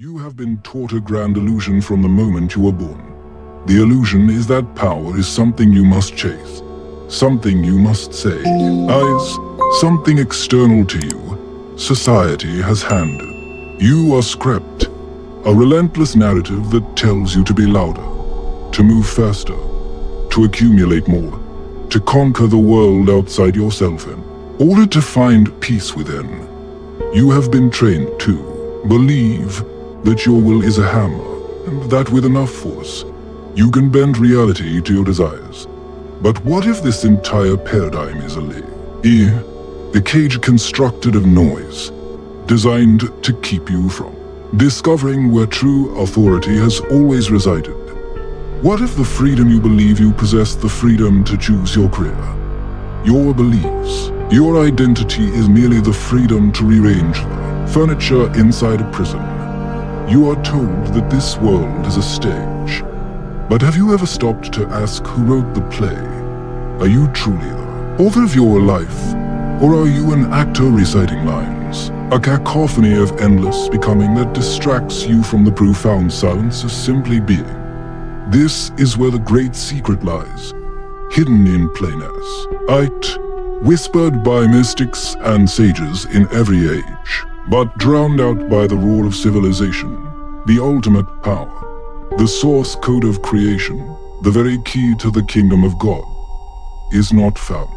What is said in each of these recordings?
You have been taught a grand illusion from the moment you were born. The illusion is that power is something you must chase, something you must say, something external to you, society has handed. You are script, a relentless narrative that tells you to be louder, to move faster, to accumulate more, to conquer the world outside yourself in order to find peace within. You have been trained to believe that your will is a hammer, and that with enough force, you can bend reality to your desires. But what if this entire paradigm is a lie? A cage constructed of noise, designed to keep you from discovering where true authority has always resided. What if the freedom you believe you possess, the freedom to choose your career, your beliefs, your identity is merely the freedom to rearrange the furniture inside a prison? You are told that this world is a stage. But have you ever stopped to ask who wrote the play? Are you truly the author of your life? Or are you an actor reciting lines? A cacophony of endless becoming that distracts you from the profound silence of simply being. This is where the great secret lies, hidden in plainness, whispered by mystics and sages in every age, but drowned out by the roar of civilization, the ultimate power, the source code of creation, the very key to the kingdom of God, is not found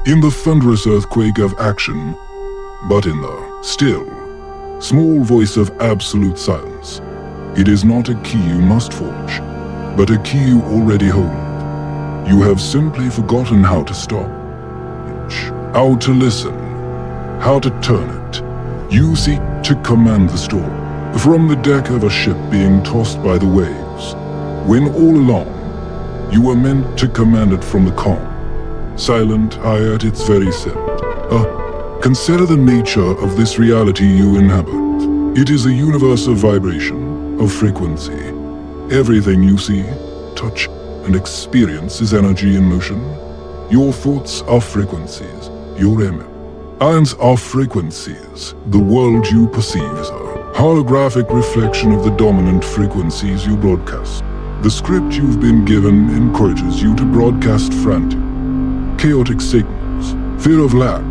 in the thunderous earthquake of action, but in the still, small voice of absolute silence. It is not a key you must forge, but a key you already hold. You have simply forgotten how to stop, how to listen, how to turn it. You seek to command the storm from the deck of a ship being tossed by the waves, when all along you were meant to command it from the calm, silent high at its very center. Consider the nature of this reality you inhabit. It is a universe of vibration, of frequency. Everything you see, touch, and experience is energy in motion. Your thoughts are frequencies, your ions are frequencies. The world you perceive is a holographic reflection of the dominant frequencies you broadcast. The script you've been given encourages you to broadcast frantic, chaotic signals, fear of lack,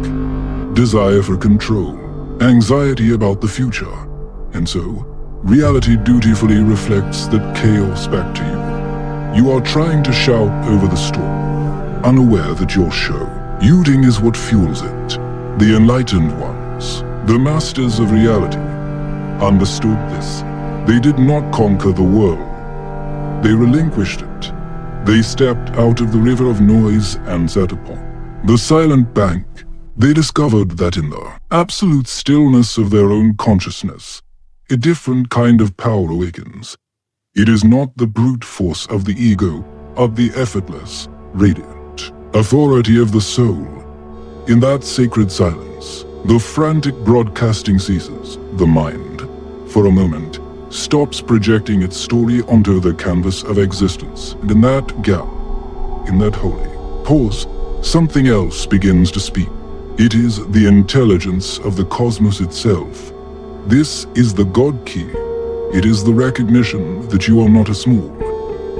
desire for control, anxiety about the future. And so, reality dutifully reflects that chaos back to you. You are trying to shout over the storm, unaware that your shouting is what fuels it. The enlightened ones, the masters of reality, understood this. They did not conquer the world. They relinquished it. They stepped out of the river of noise and sat upon the silent bank. They discovered that in the absolute stillness of their own consciousness, a different kind of power awakens. It is not the brute force of the ego, of the effortless, radiant authority of the soul. In that sacred silence, the frantic broadcasting ceases. The mind, for a moment, stops projecting its story onto the canvas of existence. And in that gap, in that holy pause, something else begins to speak. It is the intelligence of the cosmos itself. This is the God key. It is the recognition that you are not a small,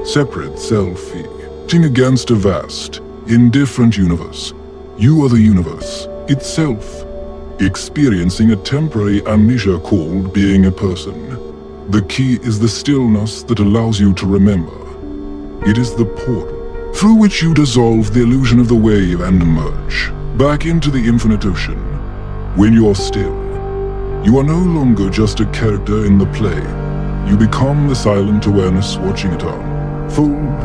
separate self fighting against a vast, indifferent universe. You are the universe itself, experiencing a temporary amnesia called being a person. The key is the stillness that allows you to remember. It is the portal through which you dissolve the illusion of the wave and emerge back into the infinite ocean. When you are still, you are no longer just a character in the play. You become the silent awareness watching it unfold,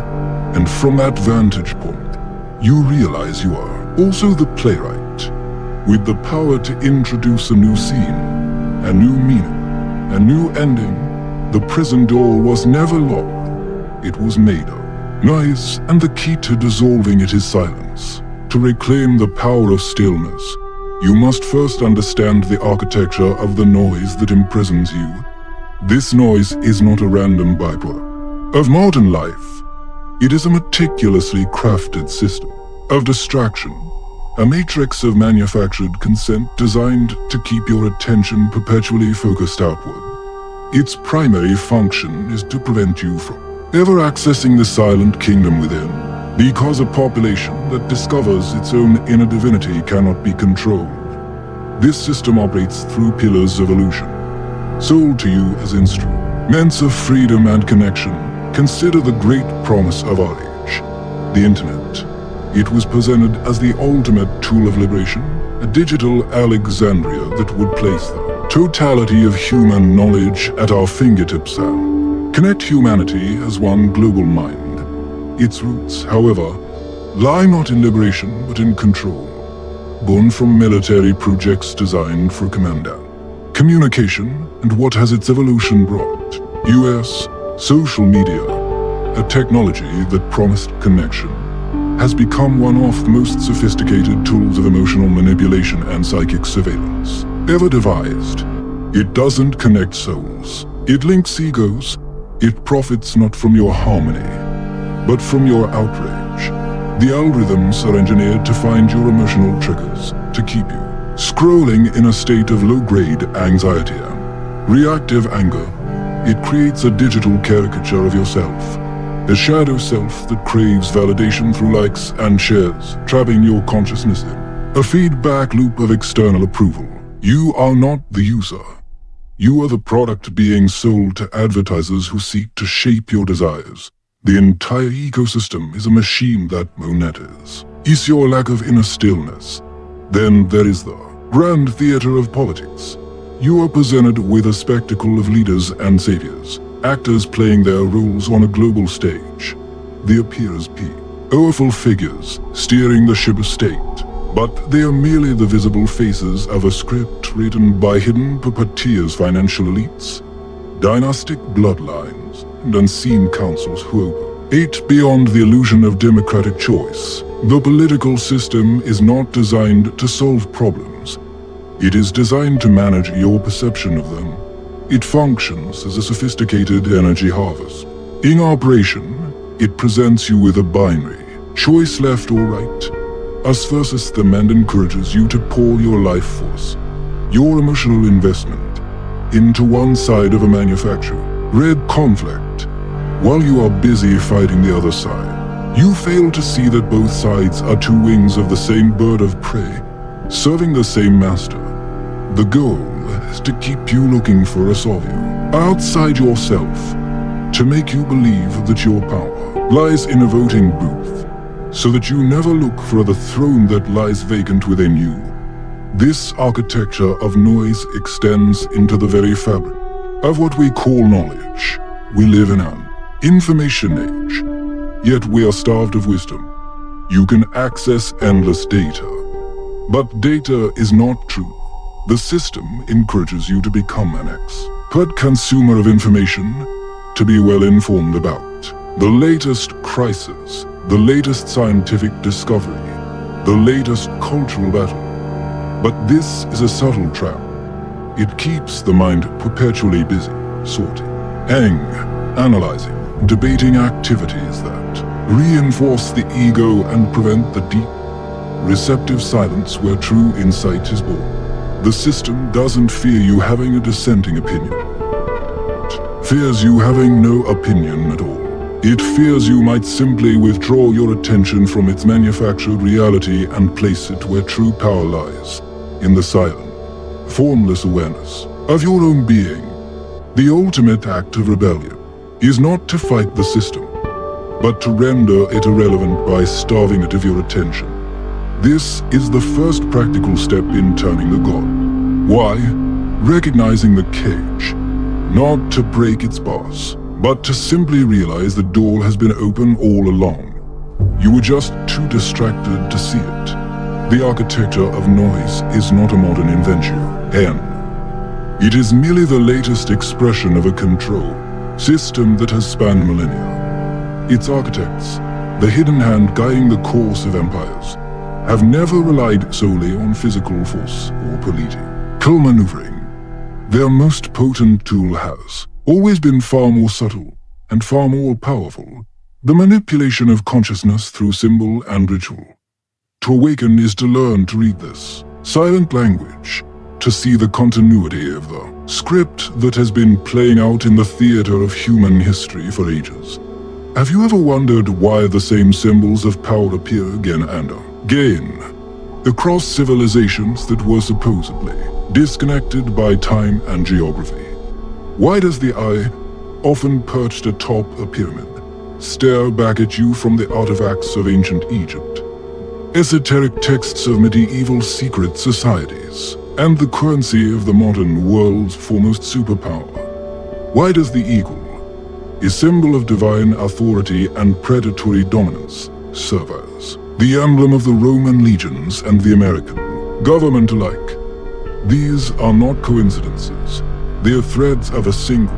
and from that vantage point, you realize you are also the playwright, with the power to introduce a new scene, a new meaning, a new ending. The prison door was never locked, it was made of noise, and the key to dissolving it is silence. To reclaim the power of stillness, you must first understand the architecture of the noise that imprisons you. This noise is not a random byproduct of modern life. It is a meticulously crafted system of distraction, a matrix of manufactured consent designed to keep your attention perpetually focused outward. Its primary function is to prevent you from ever accessing the silent kingdom within, because a population that discovers its own inner divinity cannot be controlled. This system operates through pillars of illusion, sold to you as instruments of freedom and connection. Consider the great promise of our age, the internet. It was presented as the ultimate tool of liberation, a digital Alexandria that would place the totality of human knowledge at our fingertips and connect humanity as one global mind. Its roots, however, lie not in liberation but in control, born from military projects designed for command and communication, and what has its evolution brought? US social media, a technology that promised connection, has become one of the most sophisticated tools of emotional manipulation and psychic surveillance ever devised. It doesn't connect souls. It links egos. It profits not from your harmony, but from your outrage. The algorithms are engineered to find your emotional triggers, to keep you scrolling in a state of low-grade anxiety and reactive anger. It creates a digital caricature of yourself, a shadow self that craves validation through likes and shares, trapping your consciousness in a feedback loop of external approval. You are not the user. You are the product being sold to advertisers who seek to shape your desires. The entire ecosystem is a machine that monetism is your lack of inner stillness. Then there is the grand theater of politics. You are presented with a spectacle of leaders and saviors, actors playing their roles on a global stage. They appear as powerful figures steering the ship of state, but they are merely the visible faces of a script written by hidden puppeteers, financial elites, dynastic bloodlines, and unseen councils who operate beyond the illusion of democratic choice. The political system is not designed to solve problems. It is designed to manage your perception of them. It functions as a sophisticated energy harvest. In operation, it presents you with a binary choice, left or right, us versus them, and encourages you to pour your life force, your emotional investment, into one side of a manufactured conflict. While you are busy fighting the other side, you fail to see that both sides are two wings of the same bird of prey, serving the same master. The goal is to keep you looking for a savior outside yourself, to make you believe that your power lies in a voting booth, so that you never look for the throne that lies vacant within you. This architecture of noise extends into the very fabric of what we call knowledge. We live in an information age, yet we are starved of wisdom. You can access endless data, but data is not truth. The system encourages you to become an expert consumer of information, to be well informed about the latest crisis, the latest scientific discovery, the latest cultural battle. But this is a subtle trap. It keeps the mind perpetually busy, sorting, analyzing, debating activities that reinforce the ego and prevent the deep, receptive silence where true insight is born. The system doesn't fear you having a dissenting opinion. It fears you having no opinion at all. It fears you might simply withdraw your attention from its manufactured reality and place it where true power lies, in the silent, formless awareness of your own being. The ultimate act of rebellion is not to fight the system, but to render it irrelevant by starving it of your attention. This is the first practical step in turning the god. Why? Recognizing the cage, not to break its bars, but to simply realize the door has been open all along. You were just too distracted to see it. The architecture of noise is not a modern invention, and it is merely the latest expression of a control system that has spanned millennia. Its architects, the hidden hand guiding the course of empires, have never relied solely on physical force or political maneuvering. Their most potent tool has always been far more subtle and far more powerful: the manipulation of consciousness through symbol and ritual. To awaken is to learn to read this silent language, to see the continuity of the script that has been playing out in the theater of human history for ages. Have you ever wondered why the same symbols of power appear again and again across civilizations that were supposedly disconnected by time and geography? Why does the eye, often perched atop a pyramid, stare back at you from the artifacts of ancient Egypt, esoteric texts of medieval secret societies, and the currency of the modern world's foremost superpower? Why does the eagle, a symbol of divine authority and predatory dominance, serve as the emblem of the Roman legions and the American government alike? These are not coincidences. They are threads of a single,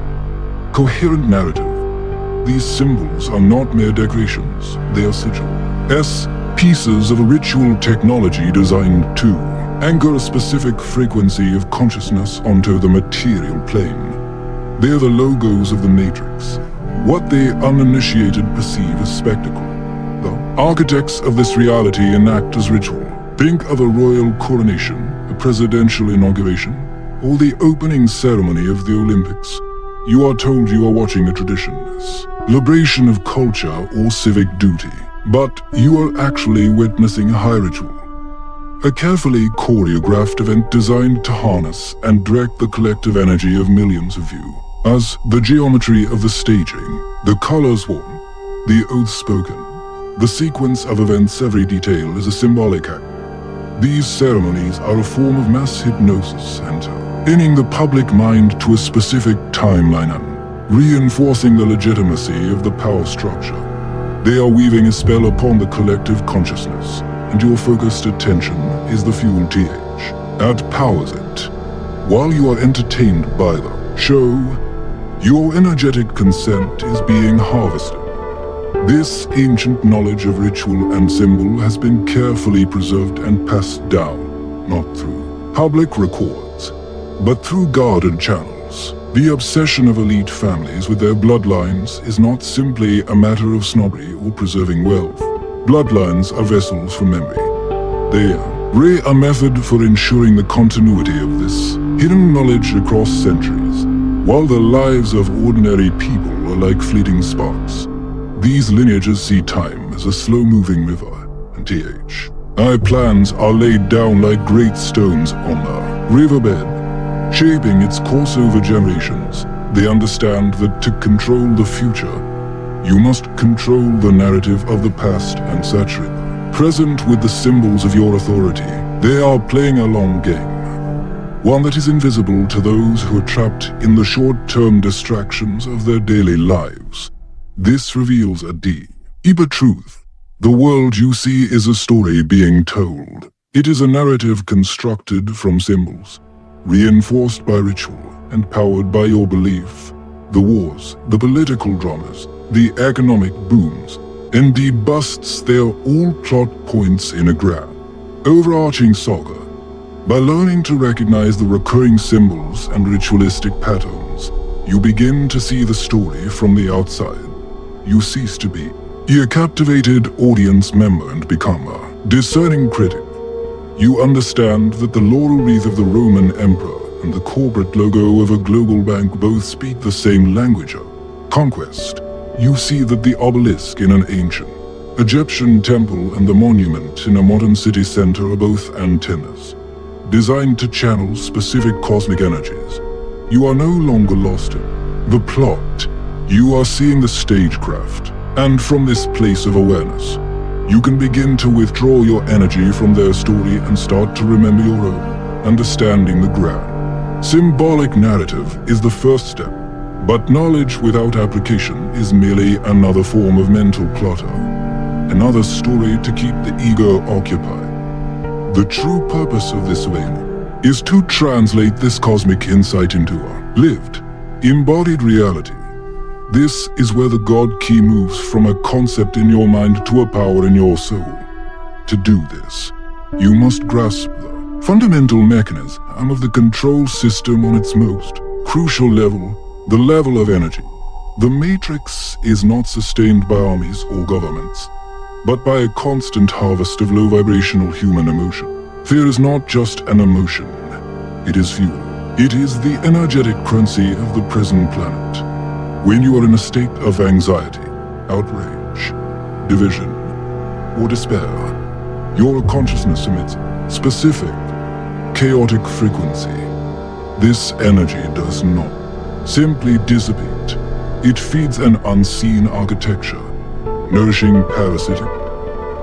coherent narrative. These symbols are not mere decorations. They are sigils, pieces of a ritual technology designed to anchor a specific frequency of consciousness onto the material plane. They are the logos of the Matrix, what the uninitiated perceive as spectacle. The architects of this reality enact as ritual. Think of a royal coronation, a presidential inauguration, or the opening ceremony of the Olympics. You are told you are watching a tradition, celebration of culture or civic duty, but you are actually witnessing a high ritual. A carefully choreographed event designed to harness and direct the collective energy of millions of you. As the geometry of the staging, the colors worn, the oaths spoken, the sequence of events, every detail is a symbolic act. These ceremonies are a form of mass hypnosis, pinning the public mind to a specific timeline and reinforcing the legitimacy of the power structure. They are weaving a spell upon the collective consciousness, and your focused attention is the fuel that powers it. While you are entertained by the show, your energetic consent is being harvested. This ancient knowledge of ritual and symbol has been carefully preserved and passed down, not through public records, but through guarded channels. The obsession of elite families with their bloodlines is not simply a matter of snobbery or preserving wealth. Bloodlines are vessels for memory. They are a method for ensuring the continuity of this hidden knowledge across centuries. While the lives of ordinary people are like fleeting sparks, these lineages see time as a slow-moving river, and our plans are laid down like great stones on the riverbed, shaping its course over generations. They understand that to control the future, you must control the narrative of the past and saturate the present with the symbols of your authority. They are playing a long game, one that is invisible to those who are trapped in the short-term distractions of their daily lives. This reveals a deeper truth. The world you see is a story being told. It is a narrative constructed from symbols, reinforced by ritual, and powered by your belief. The wars, the political dramas, the economic booms, and the busts, they are all plot points in a grand, overarching saga. By learning to recognize the recurring symbols and ritualistic patterns, you begin to see the story from the outside. You cease to be a captivated audience member and become a discerning critic. You understand that the laurel wreath of the Roman emperor and the corporate logo of a global bank both speak the same language of conquest. You see that the obelisk in an ancient Egyptian temple and the monument in a modern city center are both antennas, designed to channel specific cosmic energies. You are no longer lost in the plot. You are seeing the stagecraft, and from this place of awareness, you can begin to withdraw your energy from their story and start to remember your own. Understanding the grand, symbolic narrative is the first step, but knowledge without application is merely another form of mental clutter, another story to keep the ego occupied. The true purpose of this awakening is to translate this cosmic insight into a lived, embodied reality. This is where the God key moves from a concept in your mind to a power in your soul. To do this, you must grasp the fundamental mechanism of the control system on its most crucial level, the level of energy. The matrix is not sustained by armies or governments, but by a constant harvest of low-vibrational human emotion. Fear is not just an emotion. It is fuel. It is the energetic currency of the present planet. When you are in a state of anxiety, outrage, division, or despair, your consciousness emits specific, chaotic frequency. This energy does not simply dissipate. It feeds an unseen architecture, nourishing parasitic,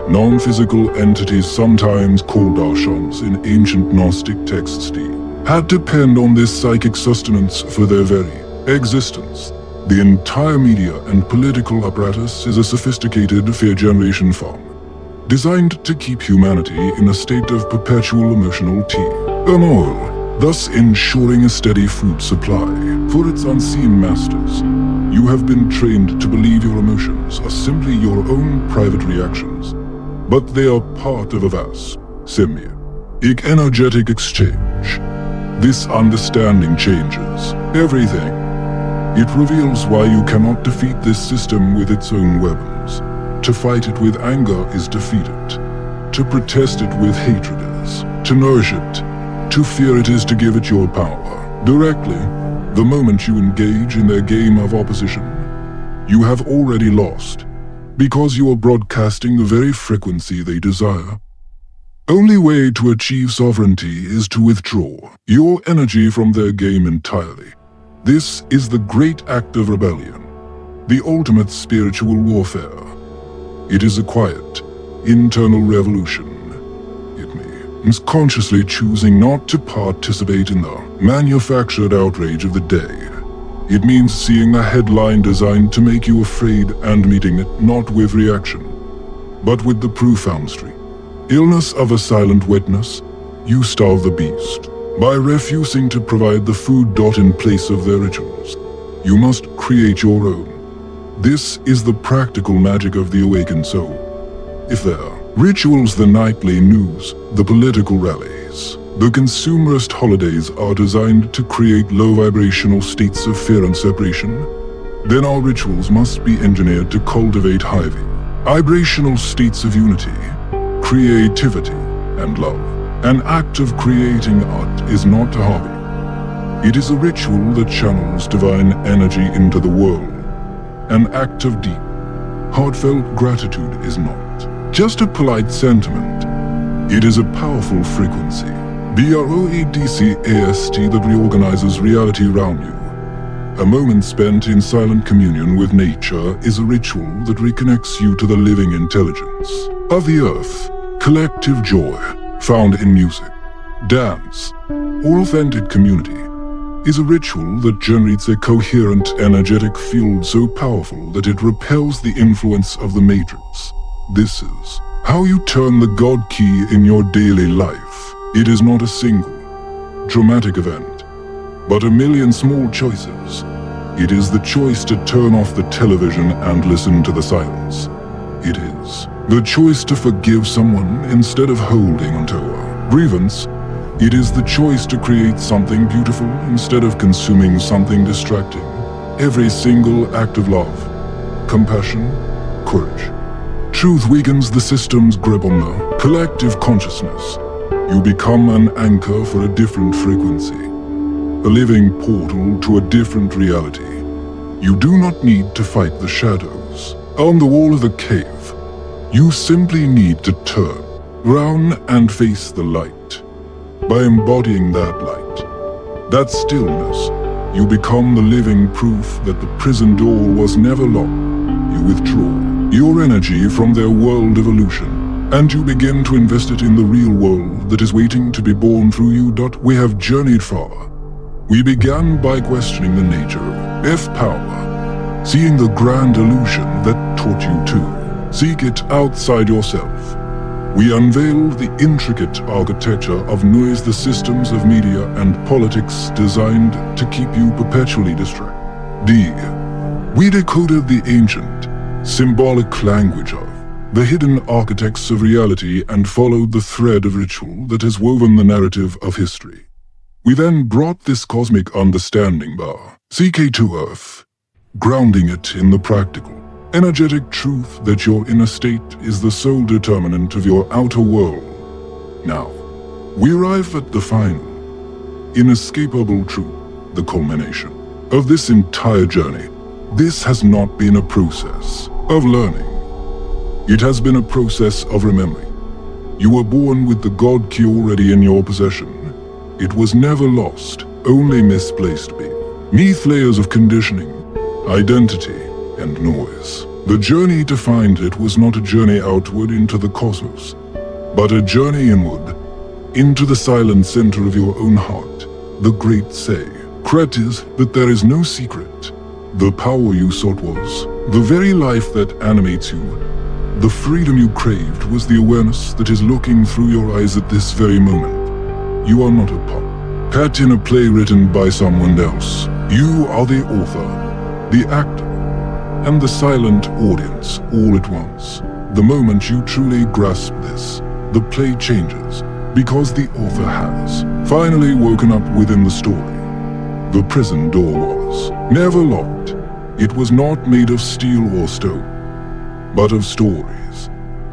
non-physical entities sometimes called darshans in ancient Gnostic texts had to depend on this psychic sustenance for their very existence. The entire media and political apparatus is a sophisticated fear generation farm, designed to keep humanity in a state of perpetual emotional turmoil, thus ensuring a steady food supply for its unseen masters. You have been trained to believe your emotions are simply your own private reactions, but they are part of a vast, symbiotic energetic exchange. This understanding changes everything. It reveals why you cannot defeat this system with its own weapons. To fight it with anger is defeat it. To protest it with hatred is to nourish it. To fear it is to give it your power. Directly, the moment you engage in their game of opposition, you have already lost, because you are broadcasting the very frequency they desire. Only way to achieve sovereignty is to withdraw your energy from their game entirely. This is the great act of rebellion, the ultimate spiritual warfare. It is a quiet, internal revolution. It means consciously choosing not to participate in the manufactured outrage of the day. It means seeing a headline designed to make you afraid and meeting it not with reaction, but with the profound stream. Illness of a silent witness, you starve the beast. By refusing to provide the food in place of their rituals, you must create your own. This is the practical magic of the awakened soul. If their rituals, the nightly news, the political rallies, the consumerist holidays are designed to create low-vibrational states of fear and separation, then our rituals must be engineered to cultivate high vibrational states of unity, creativity, and love. An act of creating art is not a hobby. It is a ritual that channels divine energy into the world. An act of deep, heartfelt gratitude is not just a polite sentiment. It is a powerful frequency, BROADCAST, that reorganizes reality around you. A moment spent in silent communion with nature is a ritual that reconnects you to the living intelligence of the earth. Collective joy, found in music, dance, or authentic community, is a ritual that generates a coherent energetic field so powerful that it repels the influence of the matrix. This is how you turn the God key in your daily life. It is not a single, dramatic event, but a million small choices. It is the choice to turn off the television and listen to the silence. It is the choice to forgive someone instead of holding onto a grievance. It is the choice to create something beautiful instead of consuming something distracting. Every single act of love, compassion, courage, truth weakens the system's grip on the collective consciousness. You become an anchor for a different frequency, a living portal to a different reality. You do not need to fight the shadows on the wall of the cave. You simply need to turn round and face the light. By embodying that light, that stillness, you become the living proof that the prison door was never locked. You withdraw your energy from their world of illusion, and you begin to invest it in the real world that is waiting to be born through you. We have journeyed far. We began by questioning the nature of power, seeing the grand illusion that taught you to seek it outside yourself. We unveiled the intricate architecture of noise, the systems of media and politics designed to keep you perpetually distracted. We decoded the ancient, symbolic language of the hidden architects of reality and followed the thread of ritual that has woven the narrative of history. We then brought this cosmic understanding bar, CK to Earth, grounding it in the practical, energetic truth that your inner state is the sole determinant of your outer world. Now, we arrive at the final, inescapable truth, the culmination of this entire journey. This has not been a process of learning. It has been a process of remembering. You were born with the God key already in your possession. It was never lost, only misplaced beneath layers of conditioning, identity, and noise. The journey to find it was not a journey outward into the cosmos, but a journey inward, into the silent center of your own heart. The great secret is that there is no secret. The power you sought was the very life that animates you. The freedom you craved was the awareness that is looking through your eyes at this very moment. You are not a pet in a play written by someone else. You are the author, the actor, and the silent audience all at once. The moment you truly grasp this, the play changes, because the author has finally woken up within the story. The prison door was never locked. It was not made of steel or stone, but of stories.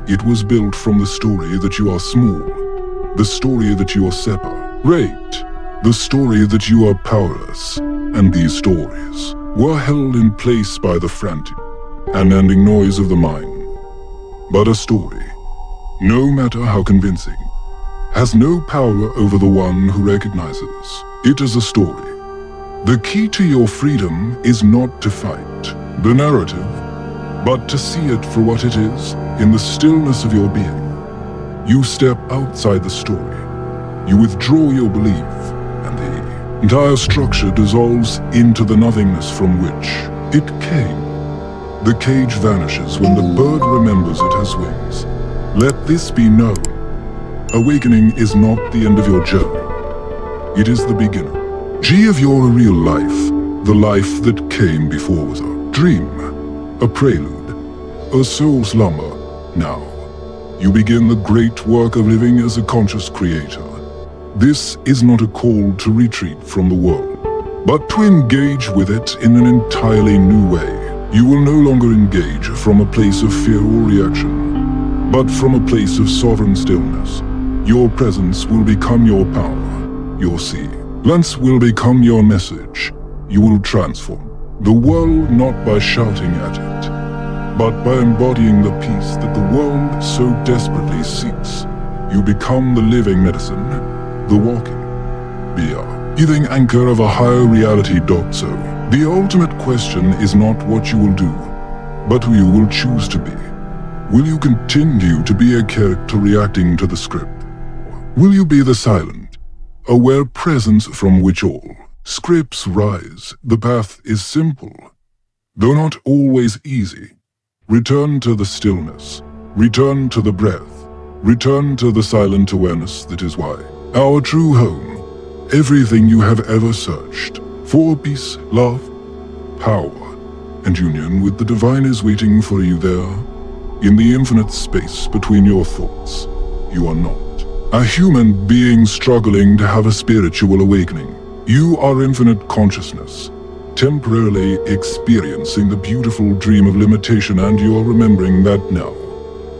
It was built from the story that you are small, the story that you are separate, the story that you are powerless, and these stories were held in place by the frantic and ending noise of the mind. But a story, no matter how convincing, has no power over the one who recognizes it as a story. The key to your freedom is not to fight the narrative, but to see it for what it is in the stillness of your being. You step outside the story. You withdraw your belief, and the entire structure dissolves into the nothingness from which it came. The cage vanishes when the bird remembers it has wings. Let this be known. Awakening is not the end of your journey. It is the beginning. Of your real life, the life that came before was a dream, a prelude, a soul slumber. Now, you begin the great work of living as a conscious creator. This is not a call to retreat from the world, but to engage with it in an entirely new way. You will no longer engage from a place of fear or reaction, but from a place of sovereign stillness. Your presence will become your power, your silence will become your message. You will transform the world not by shouting at it, but by embodying the peace that the world so desperately seeks. You become the living medicine, the walking, breathing anchor of a higher reality. So, the ultimate question is not what you will do, but who you will choose to be. Will you continue to be a character reacting to the script? Will you be the silent, aware presence from which all scripts rise? The path is simple, though not always easy. Return to the stillness, return to the breath, return to the silent awareness that is why our true home, everything you have ever searched for, peace, love, power, and union with the divine is waiting for you there, in the infinite space between your thoughts. You are not a human being struggling to have a spiritual awakening. You are infinite consciousness, temporarily experiencing the beautiful dream of limitation, and you are remembering that now.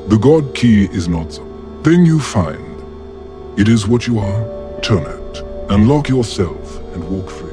The God key is not something you find. It is what you are. Turn it, unlock yourself, and walk free.